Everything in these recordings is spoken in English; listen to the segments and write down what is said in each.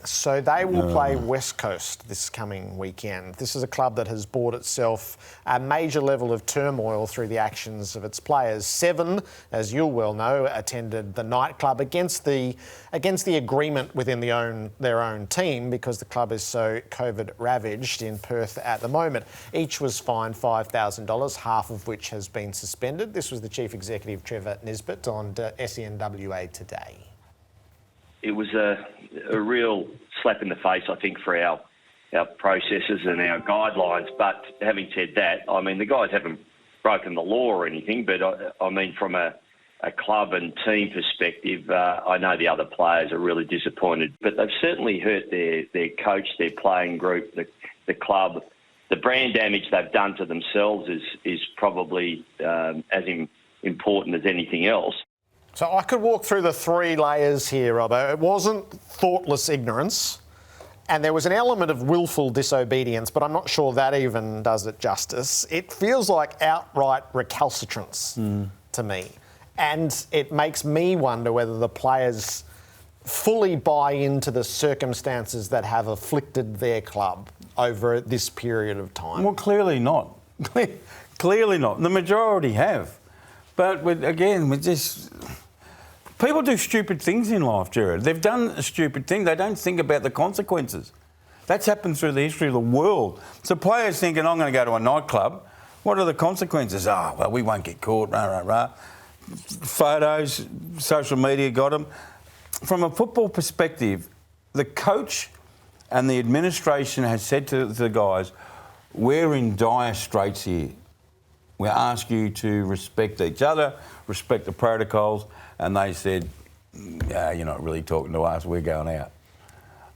So they will play West Coast this coming weekend. This is a club that has bought itself a major level of turmoil through the actions of its players. 7, as you'll well know, attended the nightclub against the agreement within their own team because the club is so COVID ravaged in Perth at the moment. Each was fined $5,000, half of which has been suspended. This was the Chief Executive, Trevor Nisbet, on SENWA Today. It was a real slap in the face, I think, for our processes and our guidelines. But having said that, I mean, the guys haven't broken the law or anything, but I mean, from a club and team perspective, I know the other players are really disappointed, but they've certainly hurt their coach, their playing group, the club. The brand damage they've done to themselves is probably as important as anything else. So I could walk through the 3 layers here, Robbo. It wasn't thoughtless ignorance, and there was an element of willful disobedience, but I'm not sure that even does it justice. It feels like outright recalcitrance to me. And it makes me wonder whether the players fully buy into the circumstances that have afflicted their club over this period of time. Well, clearly not. Clearly not. The majority have. But with this... People do stupid things in life, Jared. They've done a stupid thing. They don't think about the consequences. That's happened through the history of the world. So players thinking, I'm going to go to a nightclub. What are the consequences? Oh, well, we won't get caught, rah, rah, rah. Photos, social media got them. From a football perspective, the coach and the administration has said to the guys, we're in dire straits here. We ask you to respect each other, respect the protocols. And they said, yeah, you're not really talking to us, we're going out.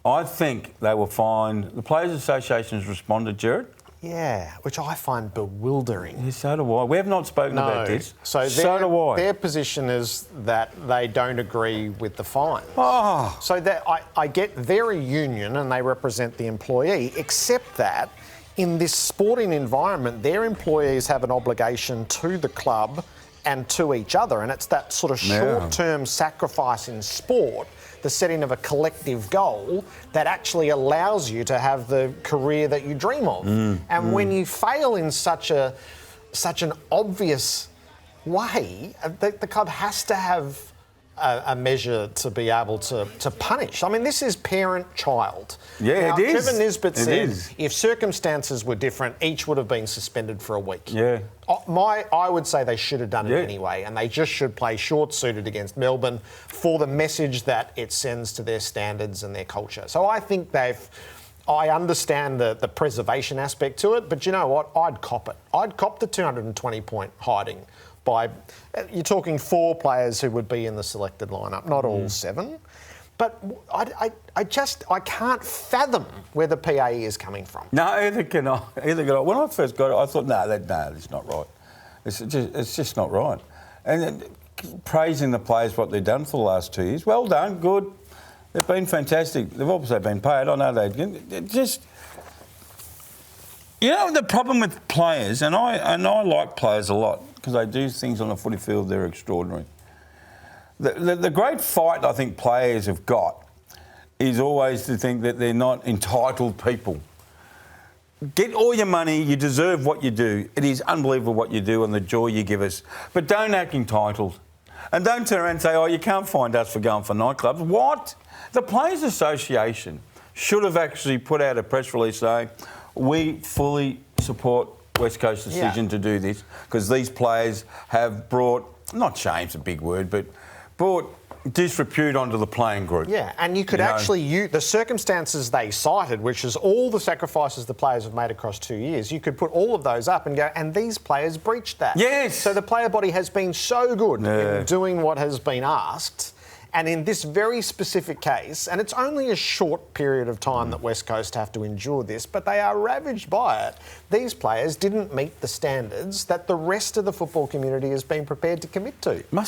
I think they will find... The Players Association has responded, Jared. Yeah, which I find bewildering. Yeah, so do I. We have not spoken about this. So do I. Their position is that they don't agree with the fines. Oh. So that I get they're a union and they represent the employee, except that in this sporting environment, their employees have an obligation to the club and to each other, and it's that sort of short-term sacrifice in sport, the setting of a collective goal that actually allows you to have the career that you dream of. And when you fail in such an obvious way, the club has to have a measure to be able to punish. I mean, this is parent-child. Yeah, now, it is. Trevor Nisbet said is. If circumstances were different, each would have been suspended for a week. Yeah. I would say they should have done it anyway, and they just should play short-suited against Melbourne for the message that it sends to their standards and their culture. So I think I understand the preservation aspect to it, but you know what? I'd cop it. I'd cop the 220-point hiding. You're talking 4 players who would be in the selected lineup, not all 7. But I can't fathom where the PAE is coming from. No, either can I. When I first got it, I thought, no, that's not right. It's just not right. And praising the players, what they've done for the last 2 years, well done, good. They've been fantastic. They've also been paid. I know they've just... You know, the problem with players, and I like players a lot, because they do things on the footy field, they're extraordinary. The great fight I think players have got is always to think that they're not entitled people. Get all your money, you deserve what you do. It is unbelievable what you do and the joy you give us. But don't act entitled. And don't turn around and say, oh, you can't find us for going for nightclubs. What? The Players Association should have actually put out a press release saying, we fully support West Coast's decision to do this because these players have brought, not shame's a big word, but brought disrepute onto the playing group. Yeah, and you could the circumstances they cited, which is all the sacrifices the players have made across 2 years, you could put all of those up and go, and these players breached that. Yes. So the player body has been so good in doing what has been asked. And in this very specific case, and it's only a short period of time that West Coast have to endure this, but they are ravaged by it. These players didn't meet the standards that the rest of the football community has been prepared to commit to.